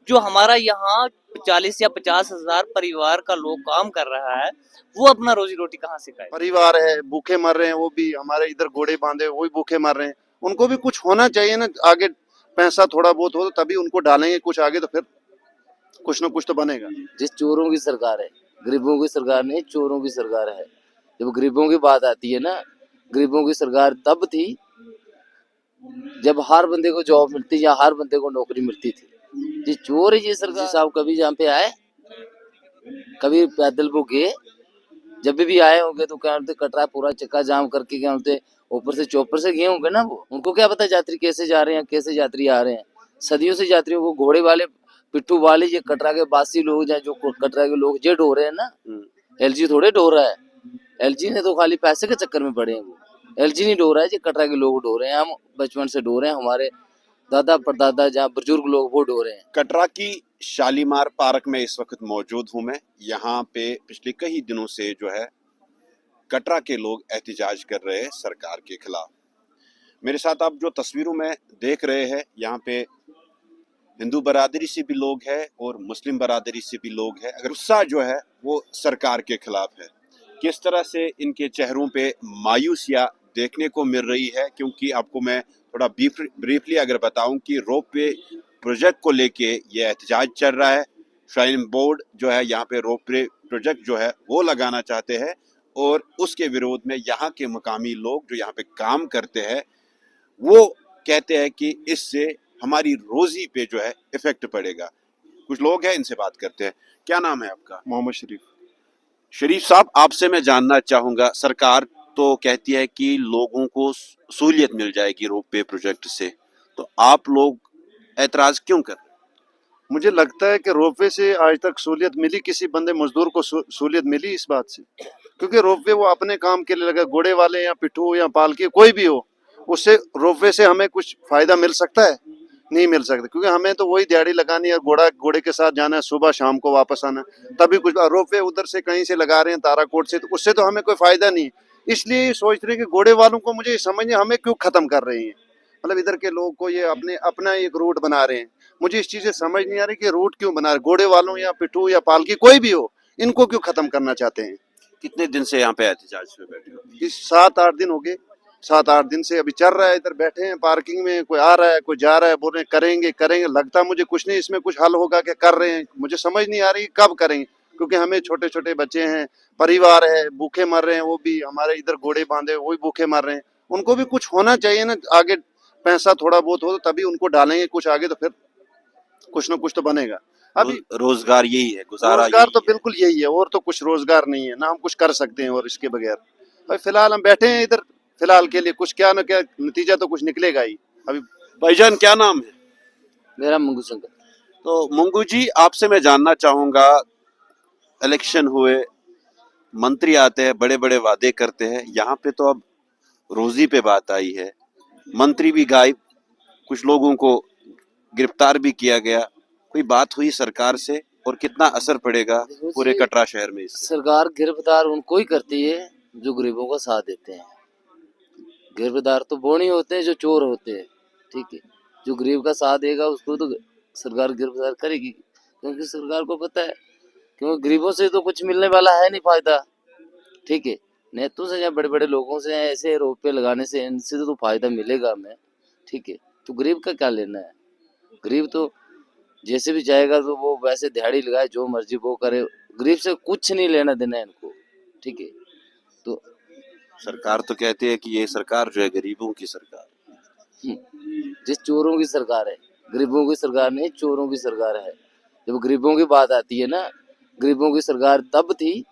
जो हमारा यहाँ 40 या 50 हजार परिवार का लोग काम कर रहा है, वो अपना रोजी रोटी कहाँ से खाए? परिवार है, भूखे मर रहे हैं, वो भी हमारे इधर घोड़े बांधे वो भी भूखे मर रहे हैं। उनको भी कुछ होना चाहिए ना, आगे पैसा थोड़ा बहुत हो तो तभी उनको डालेंगे कुछ आगे, तो फिर कुछ ना कुछ तो बनेगा। जिस चोरों की सरकार है, गरीबों की सरकार नहीं, चोरों की सरकार है। जब गरीबों की बात आती है ना, गरीबों की सरकार तब थी जब हर बंदे को जॉब मिलती या हर बंदे को नौकरी मिलती थी। जी चोर है ये सरकार साहब, कभी यहाँ पे आए, कभी पैदल वो गए, जब भी आए होंगे तो क्या बोलते कटरा पूरा चक्का जाम करके क्या बोलते ऊपर से चौपर से गए होंगे ना, वो उनको क्या पता यात्री कैसे जा रहे हैं, कैसे यात्री आ रहे हैं। सदियों से यात्रियों को घोड़े वाले, पिट्ठू वाले, ये कटरा के बासी लोग या जो कटरा के लोग ये ढो रहे हैं ना, एलजी थोड़े ढो रहा है। एलजी ने तो खाली पैसे के चक्कर में पड़े हैं, वो एलजी नहीं ढो रहा है, ये कटरा के लोग ढो रहे हैं। हम बचपन से ढो रहे हैं, हमारे दादा परदादा जहाँ बुजुर्ग लोग वो ढो रहे हैं। कटरा की शालीमार पार्क में इस वक्त मौजूद हूं मैं। यहाँ पे पिछले कई दिनों से जो है कटरा के लोग एहतजाज कर रहे हैं सरकार के खिलाफ। मेरे साथ आप जो तस्वीरों में देख रहे हैं, यहाँ पे हिंदू बरादरी से भी लोग हैं और मुस्लिम बरादरी से भी लोग हैं। अगर गुस्सा जो है वो सरकार के खिलाफ है। किस तरह से इनके चेहरों पे मायूसियाँ देखने को मिल रही है, क्योंकि आपको मैं थोड़ा ब्रीफली अगर बताऊं कि रोपवे प्रोजेक्ट को लेके ये एहतजाज चल रहा है। श्राइन बोर्ड जो है यहाँ पे रोपवे प्रोजेक्ट जो है वो लगाना चाहते हैं और उसके विरोध में यहाँ के मकामी लोग जो यहाँ पे काम करते हैं वो कहते हैं कि इससे हमारी रोजी पे जो है इफेक्ट पड़ेगा। कुछ लोग हैं, इनसे बात करते हैं। क्या नाम है आपका? मोहम्मद शरीफ। शरीफ साहब, आपसे मैं जानना चाहूँगा, सरकार तो कहती है कि लोगों को सहूलियत मिल जाएगी रोपवे प्रोजेक्ट से, तो आप लोग ऐतराज़ क्यों कर रहे हैं? मुझे लगता है कि रोपवे से आज तक सहूलियत मिली, किसी बंदे मजदूर को सहूलियत मिली इस बात से? क्योंकि रोपवे वो अपने काम के लिए लगा, घोड़े वाले या पिट्ठू या पालकी कोई भी हो, उससे रोपवे से हमें कुछ फायदा मिल सकता है? नहीं मिल सकता, क्योंकि हमें तो वही दिहाड़ी लगानी है, घोड़े के साथ जाना है, सुबह शाम को वापस आना है, तभी कुछ। रोपवे उधर से कहीं से लगा रहे हैं ताराकोट से, तो उससे तो हमें कोई फायदा नहीं। इसलिए सोच रहे हैं कि घोड़े वालों को, मुझे समझ नहीं हमें क्यों खत्म कर रहे हैं, मतलब इधर के लोग को ये अपना एक रूट बना रहे हैं। मुझे इस चीज से समझ नहीं आ रही कि रूट क्यों बना रहे, घोड़े वालों या पिट्ठू या पालकी कोई भी हो, इनको क्यों खत्म करना चाहते हैं? कितने दिन से यहाँ पे एहतजाज पे बैठे हो? इस 7-8 दिन हो गए, 7-8 दिन से अभी चल रहा है। इधर बैठे हैं पार्किंग में, कोई आ रहा है कोई जा रहा है, बोल रहे हैं करेंगे करेंगे। लगता मुझे कुछ नहीं, इसमें कुछ हल होगा क्या? कर रहे हैं, मुझे समझ नहीं आ रही कब करेंगे, क्योंकि हमें छोटे छोटे बच्चे हैं, परिवार है, भूखे मर रहे हैं, वो भी हमारे इधर घोड़े बांधे वो भी भूखे मर रहे हैं। उनको भी कुछ होना चाहिए ना, आगे पैसा थोड़ा बहुत हो तो तभी उनको डालेंगे कुछ आगे, तो फिर कुछ ना कुछ तो बनेगा। अभी रोजगार यही है, गुजारा रोजगार यही तो है। बिल्कुल यही है, और तो कुछ रोजगार नहीं है ना, हम कुछ कर सकते हैं और इसके बगैर। अभी फिलहाल हम बैठे हैं इधर, फिलहाल के लिए कुछ क्या ना क्या नतीजा तो कुछ निकलेगा ही अभी। भाईजान, क्या नाम है? मेरा मंगू शंकर। तो मंगू जी, आपसे मैं जानना चाहूंगा, इलेक्शन हुए, मंत्री आते हैं, बड़े बड़े वादे करते हैं, यहाँ पे तो अब रोजी पे बात आई है, मंत्री भी गायब, कुछ लोगों को गिरफ्तार भी किया गया। कोई बात हुई सरकार से और कितना असर पड़ेगा पूरे कटरा शहर में इससे? सरकार गिरफ्तार उनको ही करती है जो गरीबों का साथ देते हैं। गिरफ्तार तो वो नहीं होते हैं जो चोर होते हैं, ठीक है। जो गरीब का साथ देगा उसको तो सरकार गिरफ्तार करेगी, क्योंकि सरकार को पता है, क्योंकि गरीबों से तो कुछ मिलने वाला है नहीं फायदा, ठीक है। नेतों से या बड़े बड़े लोगों से ऐसे रोपे लगाने से इनसे तो फायदा मिलेगा हमें, ठीक है। तो गरीब का क्या लेना है? गरीब तो जैसे भी जाएगा तो वो वैसे दिहाड़ी लगाए, जो मर्जी वो करे, गरीब से कुछ नहीं लेना देना है इनको, ठीक है। तो सरकार तो कहती है कि ये सरकार जो है गरीबों की सरकार। जिस चोरों की सरकार है, गरीबों की सरकार नहीं, चोरों की सरकार है। जब गरीबों की बात आती है ना, गरीबों की सरकार तब थी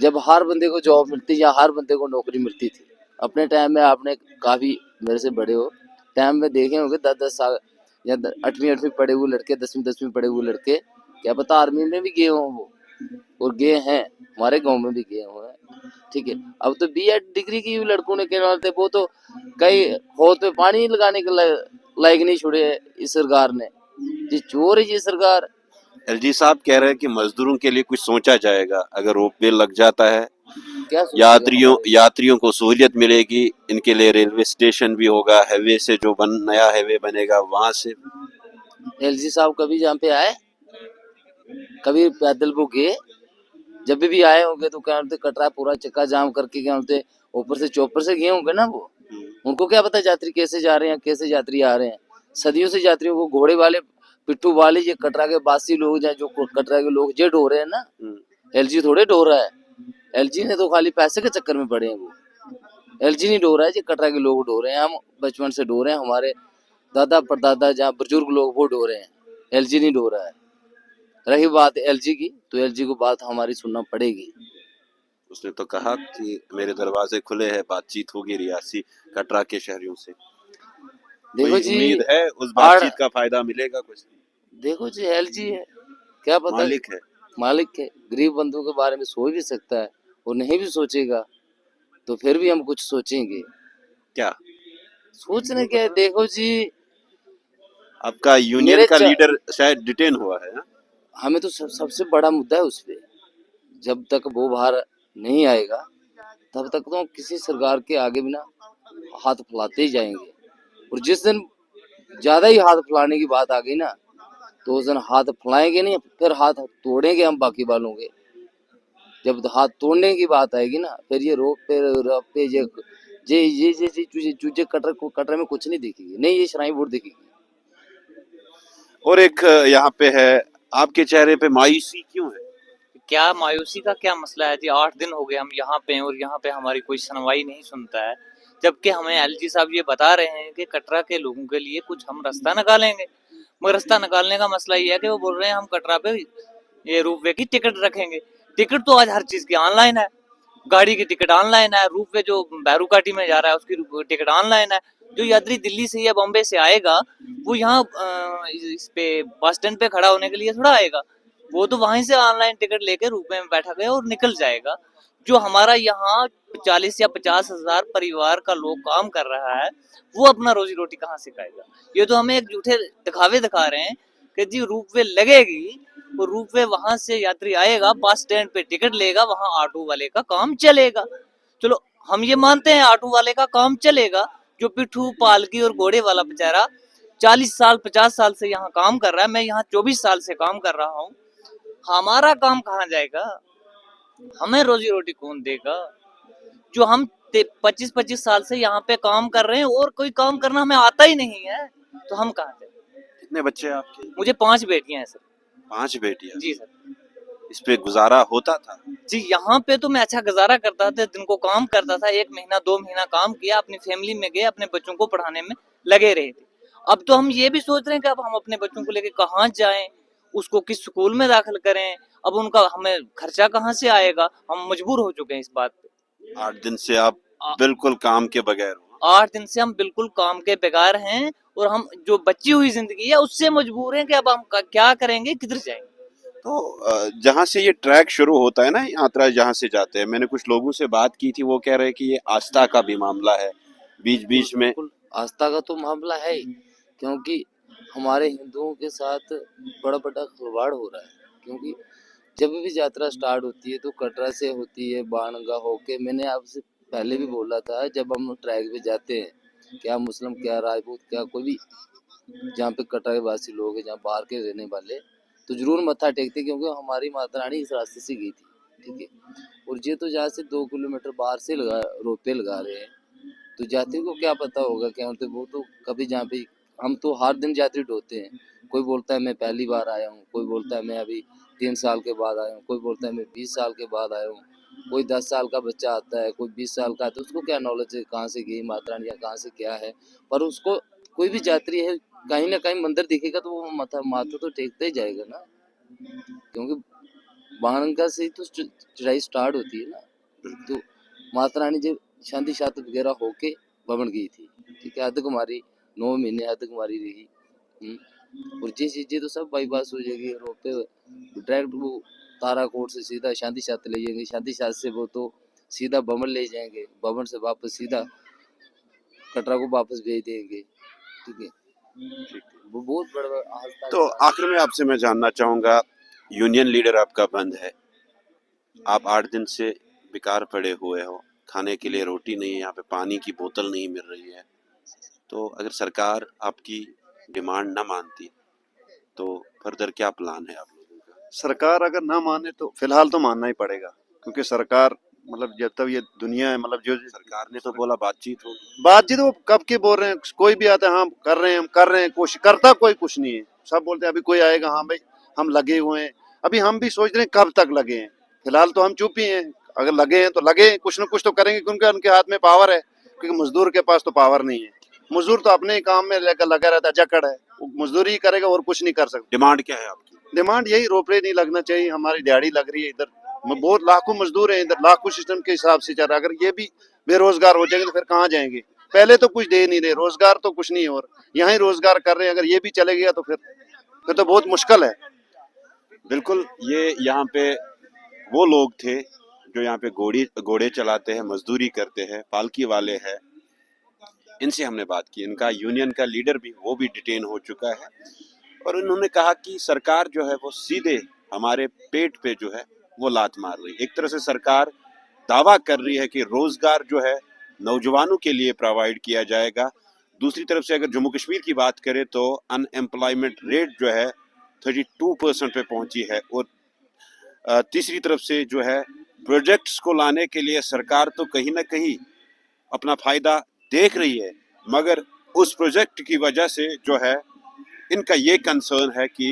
जब हर बंदे को जॉब मिलती या हर बंदे को नौकरी मिलती थी। अपने टाइम में आपने काफी, मेरे से बड़े हो, टाइम में देखे होंगे 10-10 साल या 8वीं पढ़े हुए लड़के, 10वीं पढ़े हुए लड़के, क्या पता आर्मी में भी गए हों वो, और गए हैं, हमारे गांव में भी गए हुए हैं, ठीक है। अब तो बीएड डिग्री की लड़कों ने कहना थे, वो तो कई होत पे पानी लगाने के लायक नहीं छोड़े इस सरकार ने। ये चोर है ये सरकार। एलजी साहब कह रहे हैं कि मजदूरों के लिए कुछ सोचा जाएगा, अगर रोपवे लग जाता है, क्या सोचेगा? यात्रियों को सहूलियत मिलेगी, इनके लिए रेलवे स्टेशन भी होगा, हाईवे से जो नया हाईवे बनेगा वहां से एलजी साहब कभी यहाँ पे आए? कभी पैदल वो गए? जब भी आए होंगे तो क्या बोलते कटरा पूरा चक्का जाम करके क्या बोलते ऊपर से चौपर से गए होंगे ना वो। उनको क्या पता यात्री कैसे जा रहे हैं, कैसे यात्री आ रहे हैं। सदियों से यात्रियों को घोड़े वाले, पिट्ठू वाले, ये कटरा के बासी लोग या जो कटरा के लोग ये ढो रहे हैं ना। एलजी थोड़े ढो रहा है। एलजी ने तो खाली पैसे के चक्कर में पड़े हैं वो। एलजी नहीं ढो रहा है, ये कटरा के लोग ढो रहे हैं। हम बचपन से ढो रहे हैं, हमारे दादा परदादा जहाँ बुजुर्ग लोग वो ढो रहे हैं। एलजी नहीं ढो रहा है। रही बात एलजी की, तो एलजी को बात हमारी सुनना पड़ेगी। उसने तो कहा कि मेरे दरवाजे खुले हैं, बातचीत होगी रियासी कटरा के शहरियों से। देखो कोई जी, उम्मीद है उस बातचीत का फायदा मिलेगा कुछ? देखो जी एलजी है, क्या पता, मालिक है। मालिक है। गरीब बंधु के बारे में सोच भी सकता है और नहीं भी सोचेगा तो फिर भी हम कुछ सोचेंगे। क्या सोचने क्या है, देखो जी आपका यूनियन मेरे का लीडर शायद डिटेन हुआ है? हमें तो सबसे बड़ा मुद्दा है उस पे। जब तक वो बाहर नहीं आएगा तब तक तो किसी सरकार के आगे भी ना हाथ फैलाते ही जाएंगे। और जिस दिन ज्यादा ही हाथ फैलाने की बात आ गई ना तो उस दिन हाथ फैलाएंगे नहीं, फिर हाथ तोड़ेंगे हम बाकी वालों के। जब हाथ तोड़ने की बात आएगी ना फिर ये रोप पे ये चूजे चूजे कटर में कुछ नहीं दिखेगी, नहीं ये श्राइन बोर्ड दिखेगी। और एक यहाँ पे है, आपके चेहरे पे मायूसी क्यों है? क्या मायूसी का क्या मसला है जी? 8 दिन हो गए हम यहाँ पे हैं और यहाँ पे हमारी कोई सुनवाई नहीं सुनता है। जबकि हमें एलजी साहब ये बता रहे हैं कि कटरा के लोगों के लिए कुछ हम रास्ता निकालेंगे। मगर रास्ता निकालने का मसला ये है कि वो बोल रहे हैं हम कटरा पे ये रोपवे की टिकट रखेंगे। टिकट तो आज हर चीज की ऑनलाइन है। गाड़ी की टिकट ऑनलाइन है, रोपवे जो बैरूकाटी में जा रहा है उसकी टिकट ऑनलाइन है। जो यात्री दिल्ली से या बॉम्बे से आएगा वो यहाँ इस पे बस स्टैंड पे खड़ा होने के लिए थोड़ा आएगा। वो तो वहीं से ऑनलाइन टिकट लेके रोपवे में बैठा गया और निकल जाएगा। जो हमारा यहाँ 40 या 50 हजार परिवार का लोग काम कर रहा है वो अपना रोजी रोटी कहाँ से खाएगा? ये तो हमें एक झूठे दिखावे दिखा रहे हैं कि जी रोपवे लगेगी, वो रोपवे वहां से यात्री आएगा, बस स्टैंड पे टिकट लेगा, वहां ऑटो वाले का काम चलेगा। चलो हम ये मानते हैं ऑटो वाले का काम चलेगा। जो पिट्ठू पालकी और घोड़े वाला बेचारा 40 साल 50 साल से यहाँ काम कर रहा है, मैं यहाँ 24 साल से काम कर रहा हूँ, हमारा काम कहाँ जाएगा? हमें रोजी रोटी कौन देगा? जो हम 25-25 साल से यहाँ पे काम कर रहे हैं और कोई काम करना हमें आता ही नहीं है तो हम कहाँ जाए? कितने बच्चे हैं आपके? मुझे 5 बेटियां हैं सर। 5 बेटियां? जी सर। इस पे गुजारा होता था? जी यहाँ पे तो मैं अच्छा गुजारा करता था, दिन को काम करता था, 1 महीना 2 महीना काम किया, अपनी फैमिली में गए, अपने बच्चों को पढ़ाने में लगे रहे थे। अब तो हम ये भी सोच रहे हैं कि अब हम अपने बच्चों को लेके कहाँ जाएं, उसको किस स्कूल में दाखिल करें, अब उनका हमें खर्चा कहाँ से आएगा? हम मजबूर हो चुके हैं इस बात पे। 8 दिन से आप बिल्कुल काम के बगैर हो? 8 दिन से हम बिल्कुल काम के बेकार हैं और हम जो बची हुई जिंदगी है उससे मजबूर हैं कि अब हम क्या करेंगे, किधर जाएंगे? तो जहाँ से ये ट्रैक शुरू होता है ना, यात्रा जहाँ से जाते हैं, मैंने कुछ लोगों से बात की थी, वो कह रहे हैं कि ये आस्था का भी मामला है बीच बीच में। आस्था का तो मामला है ही, क्योंकि हमारे हिंदुओं के साथ बड़ा बड़ा खिलवाड़ हो रहा है। क्योंकि जब भी यात्रा स्टार्ट होती है तो कटरा से होती है बाणगंगा होके, मैंने आपसे पहले भी बोला था, जब हम ट्रैक पे जाते हैं, क्या मुस्लिम क्या राजपूत क्या कोई भी जहाँ पे कटरा के वासी लोग हैं, जहाँ बाहर के रहने वाले, तो जरूर मत्था टेकते, क्योंकि हमारी माता रानी इस रास्ते से गई थी। ठीक है, और ये तो जहाँ से 2 किलोमीटर बाहर से रोपे लगा रहे हैं, तो यात्री को क्या पता होगा क्या होते, वो तो कभी जहाँ पे हम तो हर दिन यात्री ढोते हैं। कोई बोलता है मैं पहली बार आया हूँ, कोई बोलता है मैं अभी 3 साल के बाद आया हूँ, कोई बोलता है मैं 20 साल के बाद आया हूँ, कोई 10 साल का बच्चा आता है, कोई 20 साल का आता है। उसको क्या नॉलेज है कहाँ से गई माता रानी या कहाँ से क्या है? पर उसको कोई भी यात्री है कहीं ना कहीं मंदिर दिखेगा तो वो माथा तो टेकता ही जाएगा ना, क्योंकि बाणगंगा से तो चढ़ाई स्टार्ट होती है ना। तो माता रानी जब शांति छात्र वगैरह होके भवन गई थी, ठीक है, अर्धकुमारी 9 महीने अर्धकुमारी रही। और ये चीजें तो सब बाईपास हो जाएगी, रोपे डायरेक्ट वो ताराकोट से सीधा शांति छात्र ले जाएंगे, शांति छात्र से वो तो सीधा भवन ले जाएंगे, भवन से वापस सीधा कटरा को वापस भेज देंगे। ठीक है, वो बहुत बड़ा। तो आखिर में आपसे मैं जानना चाहूंगा, यूनियन लीडर आपका बंद है, आप 8 दिन से बेकार पड़े हुए हो, खाने के लिए रोटी नहीं है, यहाँ पे पानी की बोतल नहीं मिल रही है, तो अगर सरकार आपकी डिमांड न मानती तो फर्दर क्या प्लान है आप लोगों का? सरकार अगर ना माने तो फिलहाल तो मानना ही पड़ेगा, क्योंकि सरकार मतलब जब तक ये दुनिया है, मतलब जो सरकार ने तो बोला बातचीत होगी। बातचीत वो कब के बोल रहे हैं, कोई भी आता है हाँ कर रहे हैं, हम कर रहे हैं, कोशिश करता कोई कुछ नहीं है। सब बोलते हैं अभी कोई आएगा, हाँ भाई हम लगे हुए हैं। अभी हम भी सोच रहे हैं कब तक लगे हैं, फिलहाल तो हम चुप ही हैं। अगर लगे हैं तो लगे, कुछ ना कुछ तो करेंगे, क्योंकि उनके हाथ में पावर है, क्योंकि मजदूर के पास तो पावर नहीं है। मजदूर तो अपने ही काम में लगा रहता है, जकड़ है, वो मजदूरी ही करेगा और कुछ नहीं कर सकता। डिमांड क्या है आपकी? डिमांड यही, रोपवे नहीं लगना चाहिए, हमारी दिहाड़ी लग रही है इधर, बहुत लाखों मजदूर हैं इधर, लाखों सिस्टम के हिसाब से चल रहा है। अगर ये भी बेरोजगार हो जाएंगे तो फिर कहाँ जाएंगे? पहले तो कुछ दे नहीं रहे, रोजगार तो कुछ नहीं, और यहाँ ही रोजगार कर रहे हैं, अगर ये भी चले गया तो फिर तो बहुत मुश्किल है। बिल्कुल, ये यहाँ पे वो लोग थे जो यहाँ पे घोड़े चलाते हैं, मजदूरी करते हैं, पालकी वाले हैं। इनसे हमने बात की, इनका यूनियन का लीडर भी, वो भी डिटेन हो चुका है, और उन्होंने कहा कि सरकार जो है वो सीधे हमारे पेट पे जो है वो लात मार रही है। एक तरह से सरकार दावा कर रही है कि रोजगार जो है नौजवानों के लिए प्रोवाइड किया जाएगा। दूसरी तरफ से अगर जम्मू कश्मीर की बात करें तो अनएम्प्लॉयमेंट रेट जो है 32% पे पहुंची है, और तीसरी तरफ से जो है प्रोजेक्ट्स को लाने के लिए सरकार तो कहीं ना कहीं अपना फायदा देख रही है, मगर उस प्रोजेक्ट की वजह से जो है इनका ये कंसर्न है कि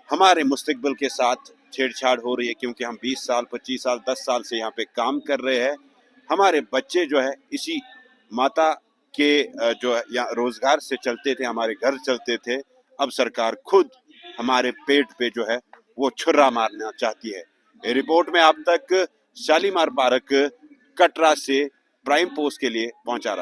हमारे मुस्तकबिल के साथ छेड़छाड़ हो रही है, क्योंकि हम 20 साल 25 साल 10 साल से यहाँ पे काम कर रहे हैं। हमारे बच्चे जो है इसी माता के जो है या रोजगार से चलते थे, हमारे घर चलते थे। अब सरकार खुद हमारे पेट पे जो है वो छुरा मारना चाहती है। ये रिपोर्ट में आप तक शालीमार पार्क कटरा से प्राइम पोस्ट के लिए पहुंचा रहा।